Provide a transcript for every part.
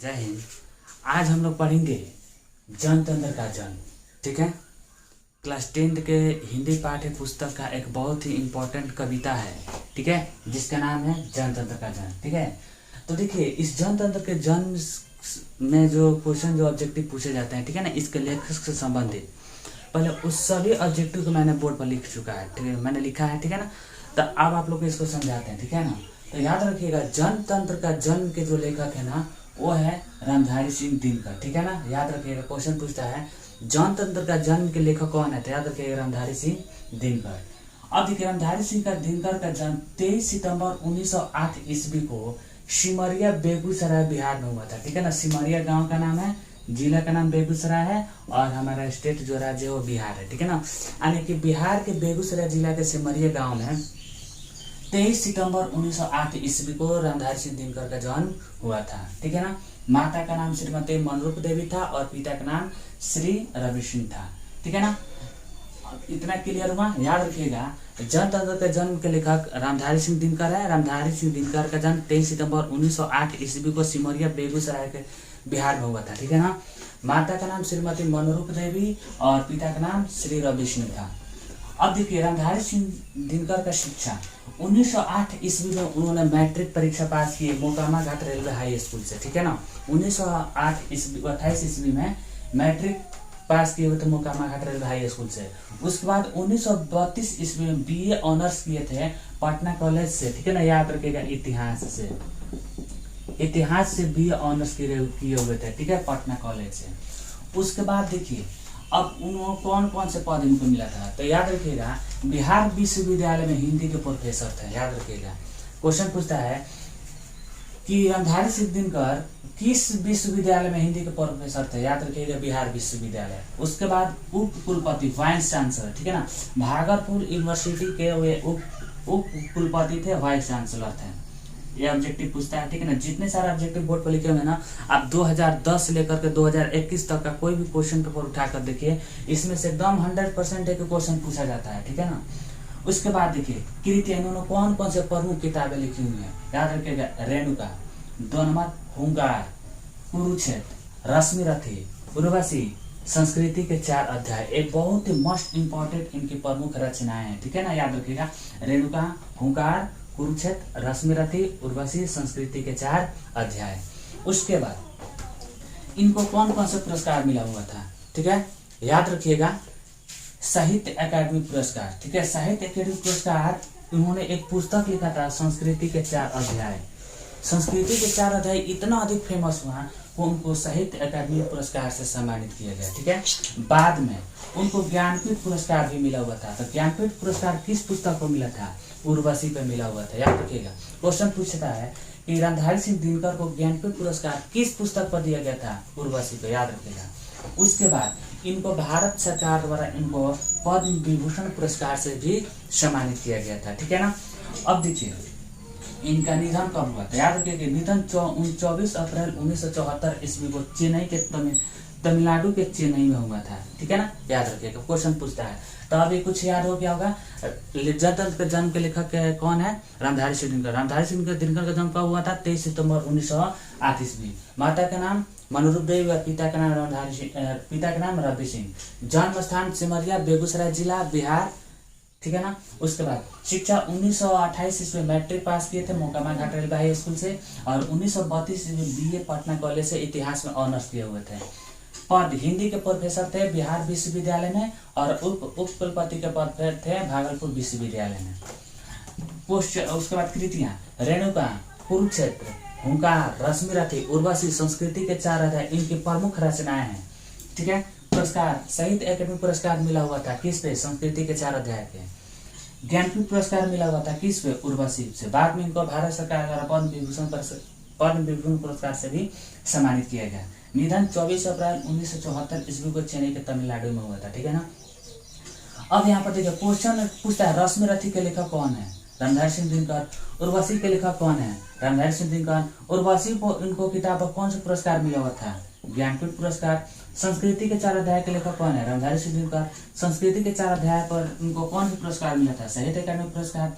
जय हिंद। आज हम लोग पढ़ेंगे जनतंत्र का जन्म। ठीक है, क्लास 10 के हिंदी पाठ्य पुस्तक का एक बहुत ही इम्पोर्टेंट कविता है। ठीक है, जिसका नाम है जनतंत्र का जन्म। ठीक है, तो देखिए इस जनतंत्र के जन्म में जो क्वेश्चन जो ऑब्जेक्टिव पूछे जाते हैं, ठीक है ना, इसके लेखक से संबंधित पहले उस सभी ऑब्जेक्टिव को मैंने बोर्ड पर लिख चुका है। ठीक है, मैंने लिखा है। ठीक है ना, तो अब आप लोग इसको समझाते हैं। ठीक है ना, तो याद रखिएगा जनतंत्र का जन्म के जो लेखक है ना वो है रामधारी सिंह दिनकर। ठीक है ना, याद रखिएगा क्वेश्चन पूछता है जनतंत्र का जन्म के लेखक कौन है, तो याद रखिएगा रामधारी सिंह दिनकर। अब देखिए रामधारी सिंह का दिनकर का जन्म 23 सितंबर 1908 ईस्वी को सिमरिया बेगूसराय बिहार में हुआ था। ठीक है ना, सिमरिया गांव का नाम है, जिला का नाम बेगूसराय है और हमारा स्टेट जो राज्य है वो बिहार है। ठीक है ना, यानी कि बिहार के बेगूसराय जिला के सिमरिया गांव में 23 सितंबर 1908 ईस्वी को रामधारी सिंह दिनकर का जन्म हुआ था। ठीक है ना, माता का नाम श्रीमती मनरूप देवी था और पिता का नाम श्री रवि सिंह था। ठीक है ना, इतना क्लियर हुआ। याद रखिएगा जनतंत्र के जन्म के लेखक रामधारी सिंह दिनकर है। रामधारी सिंह दिनकर का जन्म 23 सितंबर 1908 ईस्वी को सिमरिया बेगूसराय के बिहार में हुआ था। ठीक है ना, माता का नाम श्रीमती मनरूप देवी और पिता का नाम श्री रवि सिंह था। अब देखिए रामधारी सिंह दिनकर का शिक्षा 1908 ईस्वी में उन्होंने मैट्रिक परीक्षा पास की मोकामा घाट रेलवे हाई स्कूल से। ठीक है ना, 1908 ईस्वी 28 ईस्वी में मैट्रिक पास किए हुए थे मोकामा घाट रेलवे हाई स्कूल से। उसके बाद 1932 ईस्वी में बीए ऑनर्स किए थे पटना कॉलेज से। ठीक है ना, याद रखिएगा इतिहास से बीए ऑनर्स किए हुए थे। ठीक है, पटना कॉलेज से। उसके बाद देखिए अब उन्होंने कौन कौन से पद इनको मिला था, तो याद रखिएगा बिहार विश्वविद्यालय में हिंदी के प्रोफेसर थे। याद रखिएगा क्वेश्चन पूछता है कि रामधारी सिंह दिनकर किस विश्वविद्यालय में हिंदी के प्रोफेसर थे, याद रखिएगा बिहार विश्वविद्यालय। उसके बाद उप कुलपति वाइस चांसलर। ठीक है ना, भागलपुर यूनिवर्सिटी के वे उप कुलपति थे, वाइस चांसलर थे। ये ऑब्जेक्टिव पूछता है। ठीक है ना, जितने सारे ऑब्जेक्टिव बोर्ड पर लिखे हुए हैं ना, आप 2010 से लेकर के 2021 तक का कोई भी क्वेश्चन पेपर उठाकर देखिए, इसमें से एकदम 100% एक क्वेश्चन पूछा जाता है। ठीक है ना, उसके बाद देखिए कृतियां इन्होंने कौन कौन से प्रमुख किताबें लिखी हुई हैं, याद रखिएगा रेणुका, 2 नंबर हुंकार, कुरुक्षेत्र, रश्मिरथी, उर्वशी, संस्कृति के 4 अध्याय। एक बहुत ही मोस्ट इंपॉर्टेंट इनकी प्रमुख रचनाएं हैं। ठीक है ना, याद रखिएगा रेणुका, हुंकार, कुरुक्षेत्र, रश्मिरथी, उर्वशी, संस्कृति के 4 अध्याय। उसके बाद इनको कौन कौन से पुरस्कार मिला हुआ था, ठीक है, याद रखिएगा साहित्य अकादमी पुरस्कार। ठीक है, साहित्य अकादमी पुरस्कार उन्होंने एक पुस्तक लिखा था संस्कृति के 4 अध्याय। संस्कृति के 4 अध्याय इतना अधिक फेमस हुआ कि उनको साहित्य अकादमी पुरस्कार से सम्मानित किया गया। ठीक है, बाद में उनको ज्ञानपीठ पुरस्कार भी मिला हुआ था। तो ज्ञानपीठ पुरस्कार किस पुस्तक को मिला था, उर्वशी पे मिला हुआ था। याद रखिएगा क्वेश्चन पूछता है कि रामधारी सिंह दिनकर को ज्ञानपीठ पुरस्कार किस पुस्तक पर दिया गया था, उर्वशी पे। याद रखिएगा उसके बाद इनको भारत सरकार द्वारा इनको पद्म विभूषण पुरस्कार से भी सम्मानित किया गया था। ठीक है ना, अब देखिए इनका निधन कब हुआ था, याद रखिए निधन 24 अप्रैल 1974 ईस्वी को चेन्नई के तमिलनाडु के चेन्नई में हुआ था। ठीक है ना, याद रखिएगा क्वेश्चन पूछता है। तो अभी कुछ याद हो गया होगा, जनतंत्र के जन्म के लेखक कौन है, रामधारी सिंह दिनकर। रामधारी सिंह दिनकर का जन्म कब हुआ था, 23 सितंबर 1908 ईस्वी। माता का नाम मनरूप देवी और पिता का नाम रवि सिंह। जन्म स्थान सिमरिया बेगूसराय जिला बिहार। ठीक है ना, उसके बाद शिक्षा 1928 ईस्वी मैट्रिक पास किए थे मोकामा घाट रेलवे हाई स्कूल से और 1932 ईस्वी बीए पटना कॉलेज से इतिहास में ऑनर्स किए हुए थे। पद हिंदी के प्रोफेसर थे बिहार विश्वविद्यालय में और उप कुलपति के पद थे भागलपुर विश्वविद्यालय में। उसके बाद कृतियां रेणुका, कुरुक्षेत्र, हुंकार, रश्मिरथी, उर्वशी, संस्कृति के 4 अध्याय इनकी प्रमुख रचनाएं हैं। ठीक है, पुरस्कार साहित्य अकादमी पुरस्कार मिला हुआ था किस पे, संस्कृति के 4 अध्याय के। ज्ञानपीठ पुरस्कार मिला हुआ था किस पे, उर्वशी से। बाद में इनको भारत सरकार द्वारा पद्म विभूषण पुरस्कार से भी सम्मानित किया गया। निधन 24 अप्रैल 1974 ईस्वी को चेन्नई के तमिलनाडु में हुआ था। ठीक है ना, अब यहाँ पर देखिए क्वेश्चन पूछता है रश्मिरथी के लेखक कौन है, रामधारी सिंह दिनकर। उर्वशी के लेखक कौन है, रामधारी सिंह दिनकर। उर्वशी को इनको किताब पर कौन सा पुरस्कार मिला हुआ था, ज्ञानपीठ पुरस्कार। संस्कृति के 4 अध्याय के लेखक कौन है, रामधारी सिंह दिनकर। संस्कृति के 4 अध्याय पर इनको कौन सा पुरस्कार मिला था, साहित्य अकादमी पुरस्कार।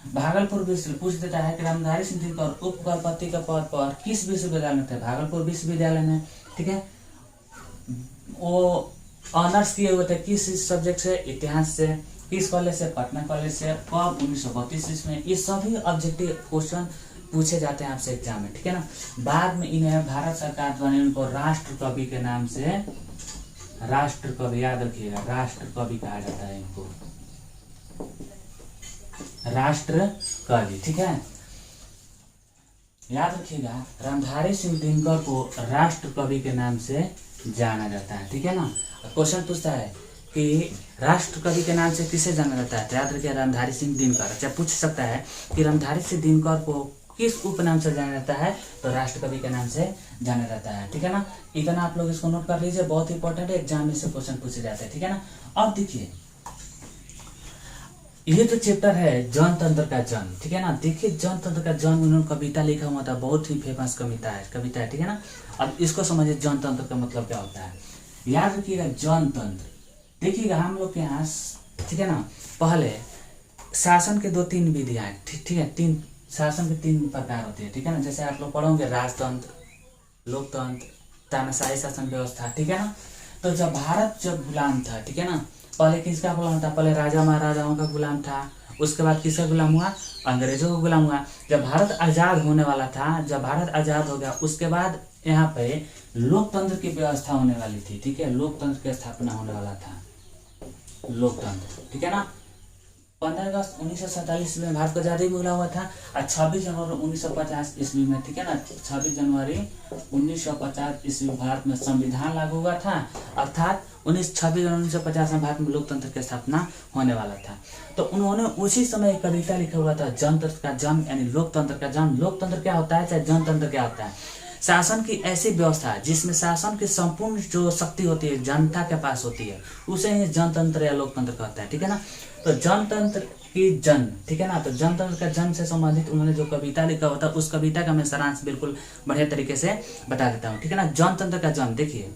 भागलपुर विश्व पूछ देता है कि रामधारी सिंह दिनकर उपकुलपति के पद पर किस विश्वविद्यालय में थे, भागलपुर विश्वविद्यालय में। ठीक है, वो ऑनर्स किए हुए थे किस सब्जेक्ट से, इतिहास से। किस कॉलेज से, पटना कॉलेज से। कब, 1932 में। ये सभी ऑब्जेक्टिव क्वेश्चन पूछे जाते हैं आपसे एग्जाम में। ठीक है ना। बाद में इन्हें भारत सरकार द्वारा इनको राष्ट्र कवि के नाम से, राष्ट्र कवि, याद रखिएगा, राष्ट्र कवि कहा जाता है इनको, राष्ट्र कवि। ठीक है, याद रखिएगा, रामधारी सिंह दिनकर को राष्ट्र कवि के नाम से जाना जाता है। ठीक है ना। क्वेश्चन पूछता है कि राष्ट्र कवि के नाम से किसे जाना जाता है, तो याद रखिए रामधारी सिंह दिनकर। अच्छा, पूछ सकता है कि रामधारी सिंह दिनकर को किस उपनाम से जाना जाता है, तो राष्ट्र कवि के नाम से जाना जाता है। ठीक है ना। इतना आप लोग इसको नोट कर लीजिए, बहुत इंपॉर्टेंट है, एग्जाम में से क्वेश्चन पूछे जाते हैं। ठीक है ना। अब देखिए, ये जो चैप्टर है जनतंत्र का जन्म, ठीक है ना। देखिए जनतंत्र का जन्म, उन्होंने कविता लिखा हुआ था, बहुत ही फेमस कविता है। ठीक है ना। अब इसको समझिए, जनतंत्र का मतलब क्या होता है। याद रखिएगा, जनतंत्र, देखिएगा हम लोग के यहाँ, ठीक है ना, पहले शासन के 2-3 विधियां, ठीक है, शासन के 3 प्रकार होते हैं। ठीक है ना। जैसे आप लोग पढ़ोगे राजतंत्र, लोकतंत्र, तानाशाही शासन व्यवस्था। ठीक है ना। तो जब भारत जब गुलाम था, ठीक है ना, पहले किसका गुलाम था, पहले राजा महाराजाओं का गुलाम था, उसके बाद किसका गुलाम हुआ, अंग्रेजों का गुलाम हुआ। जब भारत आजाद होने वाला था, जब भारत आजाद हो गया, उसके बाद यहाँ पे लोकतंत्र की व्यवस्था होने वाली थी। ठीक है, लोकतंत्र की स्थापना होने वाला था, लोकतंत्र। ठीक है ना। 15 अगस्त 1947 में भारत को आजादी मिला हुआ था, और 26 जनवरी 1950 ईस्वी में, ठीक है ना, 26 जनवरी 1950 ईस्वी भारत में संविधान लागू हुआ था, अर्थात 26 जनवरी 1950 में भारत में लोकतंत्र की स्थापना होने वाला था। तो उन्होंने उसी समय एक कविता लिखा हुआ था, जनतंत्र का जन्म, यानी लोकतंत्र का जन्म। लोकतंत्र क्या होता है, चाहे जनतंत्र क्या होता है, शासन की ऐसी व्यवस्था जिसमें शासन की संपूर्ण जो शक्ति होती है जनता के पास होती है, उसे ही जनतंत्र या लोकतंत्र कहता है। ठीक है ना। तो जनतंत्र की जन्म, ठीक है ना, तो जनतंत्र का जन्म से संबंधित उन्होंने जो कविता लिखा हुआ था, उस कविता का मैं सारांश बिल्कुल बढ़िया तरीके से बता देता हूँ। ठीक है ना। जनतंत्र का जन्म, देखिए,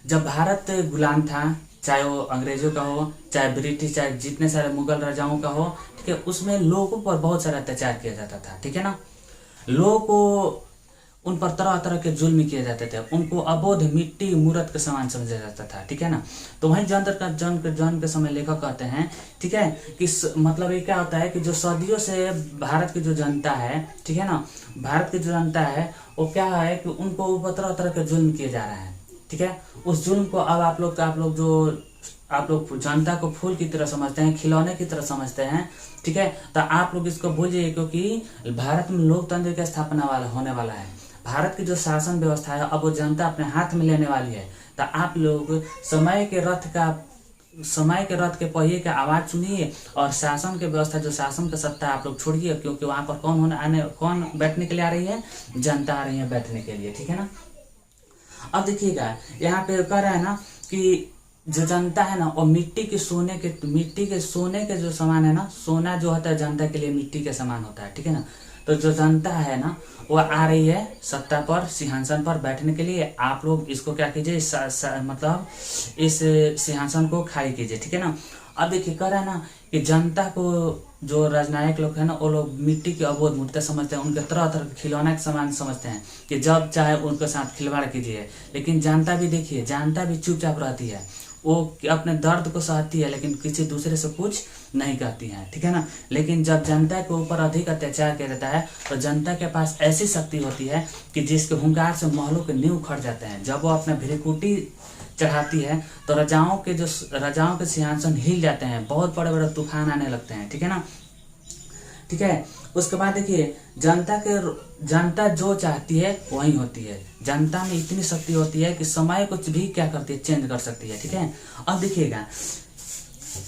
जब भारत गुलाम था, चाहे वो अंग्रेजों का हो, चाहे ब्रिटिश, चाहे जितने सारे मुगल राजाओं का हो, ठीक है, उसमें लोगों पर बहुत सारा अत्याचार किया जाता था। ठीक है ना। लोगों को उन पर तरह तरह के जुल्म किए जाते थे, उनको अबोध मिट्टी मूर्त के समान समझा जाता था। ठीक है ना। तो वहीं जनतंत्र का जन्म के समय लेखक कहते हैं, ठीक है, कि मतलब ये क्या होता है कि जो सदियों से भारत की जो जनता है, ठीक है ना, भारत की जो जनता है, वो क्या है कि उनको ऊपर तरह तरह के जुल्म किए जा रहे हैं। ठीक है। उस जुल्म को अब आप लोग जनता को फूल की तरह समझते हैं, खिलौने की तरह समझते हैं। ठीक है। तो आप लोग इसको भूलिए, क्योंकि भारत में लोकतंत्र की स्थापना होने वाला है। भारत की जो शासन व्यवस्था है, अब वो जनता अपने हाथ में लेने वाली है। तो आप लोग समय के रथ के पहिए का आवाज सुनिए, और शासन की व्यवस्था, जो शासन का सत्ता, आप लोग छोड़िए, क्योंकि वहां पर कौन बैठने के लिए आ रही है, जनता आ रही है बैठने के लिए। ठीक है ना। अब देखिएगा, यहाँ पे कह रहा है ना कि जो जनता है ना, वो मिट्टी के सोने के जो समान है ना, सोना जो होता है जनता के लिए मिट्टी के समान होता है। ठीक है ना। तो जो जनता है ना, वो आ रही है सत्ता पर, सिंहासन पर बैठने के लिए। आप लोग इसको क्या कीजिए, मतलब इस सिंहासन को खाली कीजिए। ठीक है ना। अब देखिए, कह रहा है ना कि जनता को जो राजनयिक लोग हैं ना, वो लोग मिट्टी की अबोध मूर्ति समझते हैं, उनके तरह तरह के खिलौना के समान समझते हैं, कि जब चाहे उनके साथ खिलवाड़ कीजिए। लेकिन जनता भी देखिए, जनता भी चुपचाप रहती है, वो अपने दर्द को सहती है, लेकिन किसी दूसरे से कुछ नहीं कहती है। ठीक है ना। लेकिन जब जनता के ऊपर अधिक अत्याचार किया जाता है, तो जनता के पास ऐसी शक्ति होती है कि जिसके हुंकार से महलों के नींव उखड़ जाते हैं। जब वो अपने भ्रिकुटी चढ़ाती है, तो राजाओं के सिंहासन हिल जाते हैं, बहुत बड़े बड़े तूफान आने लगते हैं। ठीक है ना। ठीक है। उसके बाद देखिए, जनता जो चाहती है वही होती है। जनता में इतनी शक्ति होती है कि समय कुछ भी क्या करती है, चेंज कर सकती है। ठीक है। अब देखिएगा,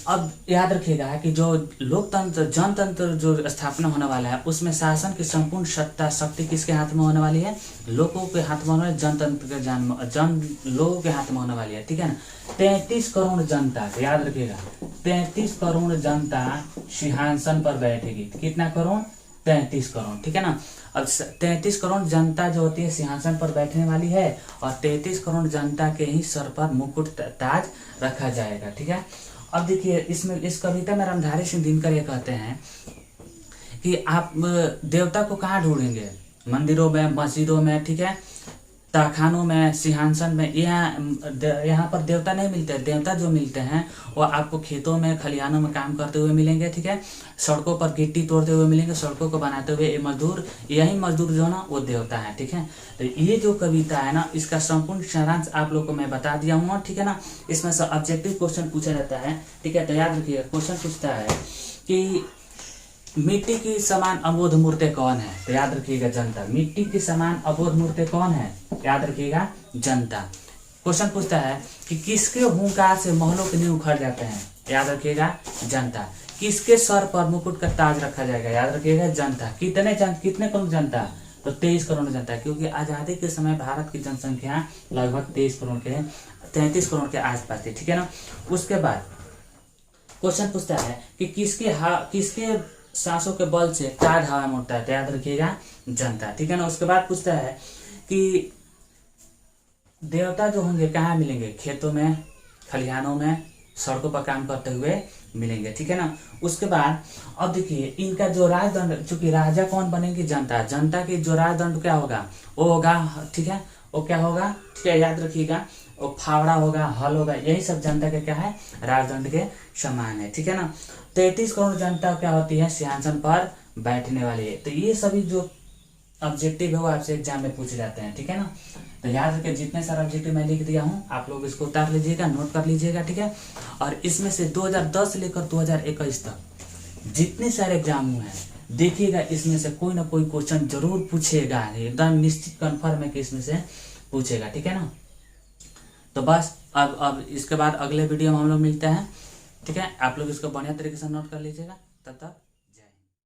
अब याद रखिएगा कि जो जनतंत्र जो स्थापना होने वाला है, उसमें शासन की संपूर्ण शक्ति किसके हाथ में होने वाली है, लोगों के हाथ में होने वाली, जनतंत्र के लोगों के हाथ में होने वाली है। ठीक है ना। 33 करोड़ जनता, याद रखिएगा, 33 करोड़ जनता सिंहासन पर बैठेगी। कितना करोड़, 33 करोड़। ठीक है ना। अब 33 करोड़ जनता जो होती है सिंहासन पर बैठने वाली है, और 33 करोड़ जनता के ही सर पर मुकुट ताज रखा जाएगा। ठीक है। अब देखिए, इस कविता में रामधारी सिंह दिनकर ये कहते हैं कि आप देवता को कहाँ ढूंढेंगे, मंदिरों में, मस्जिदों में, ठीक है, तहखानों में, सिंहासन में। यहाँ पर देवता नहीं मिलते। देवता जो मिलते हैं वो आपको खेतों में, खलिहानों में काम करते हुए मिलेंगे, ठीक है, सड़कों पर गिट्टी तोड़ते हुए मिलेंगे, सड़कों को बनाते हुए। ये मजदूर, यही मजदूर जो है ना वो देवता है, ठीक है। तो ये जो कविता है ना, इसका संपूर्ण सारांश आप लोग को मैं बता दिया हूँ, ठीक है ना। इसमें से ऑब्जेक्टिव क्वेश्चन पूछा जाता है, ठीक है। तो याद रखिएगा, क्वेश्चन पूछता है कि मिट्टी की समान अबोध मूर्ति कौन है, तो याद रखिएगा जनता। मिट्टी की समान अबोध मूर्ति कौन है, याद रखिएगा जनता। क्वेश्चन पूछता है कि किसके हुंकार से महलों के नींव उखड़ जाते हैं, याद रखिएगा जनता। किसके सर पर मुकुट का ताज रखा जाएगा, याद रखिएगा जनता। कितने करोड़ जनता, तो 23 करोड़ जनता, क्योंकि आजादी के समय भारत की जनसंख्या लगभग 33 करोड़ के आसपास थी, ठीक है ना। उसके बाद क्वेश्चन पूछता है कि किसके सांसों के बल से ताज हवा में उड़ता है, तो याद रखिएगा जनता, ठीक है ना। उसके बाद पूछता है कि देवता जो होंगे कहाँ मिलेंगे, खेतों में, खलिहानों में, सड़कों पर काम करते हुए मिलेंगे, ठीक है ना। उसके बाद अब देखिए इनका जो राजदंड, चूंकि राजा कौन बनेगी, जनता। जनता की जो राजदंड क्या होगा, वो होगा, ठीक है, वो क्या होगा, ठीक है, याद रखिएगा। वो फावड़ा होगा, हल होगा, यही सब जनता के क्या है, राजदंड के समान है, ठीक है ना। 33 करोड़ जनता क्या होती है, सिंहासन पर बैठने वाली है। तो ये सभी जो ऑब्जेक्टिव है वो आपसे एग्जाम में पूछे जाते हैं, ठीक है ना। तो याद रखिए, जितने सारे ऑब्जेक्टिव मैं लिख दिया हूँ आप लोग इसको उतार लीजिएगा, नोट कर लीजिएगा, ठीक है। और इसमें से 2010 से लेकर 2021 तक जितने सारे एग्जाम हुए हैं, देखिएगा इसमें से कोई ना कोई क्वेश्चन जरूर पूछेगा, एकदम निश्चित कन्फर्म है कि इसमें से पूछेगा, ठीक है ना। तो बस अब इसके बाद अगले वीडियो में हम लोग मिलते हैं, ठीक है। आप लोग इसको बढ़िया तरीके से नोट कर लीजिएगा। तब तक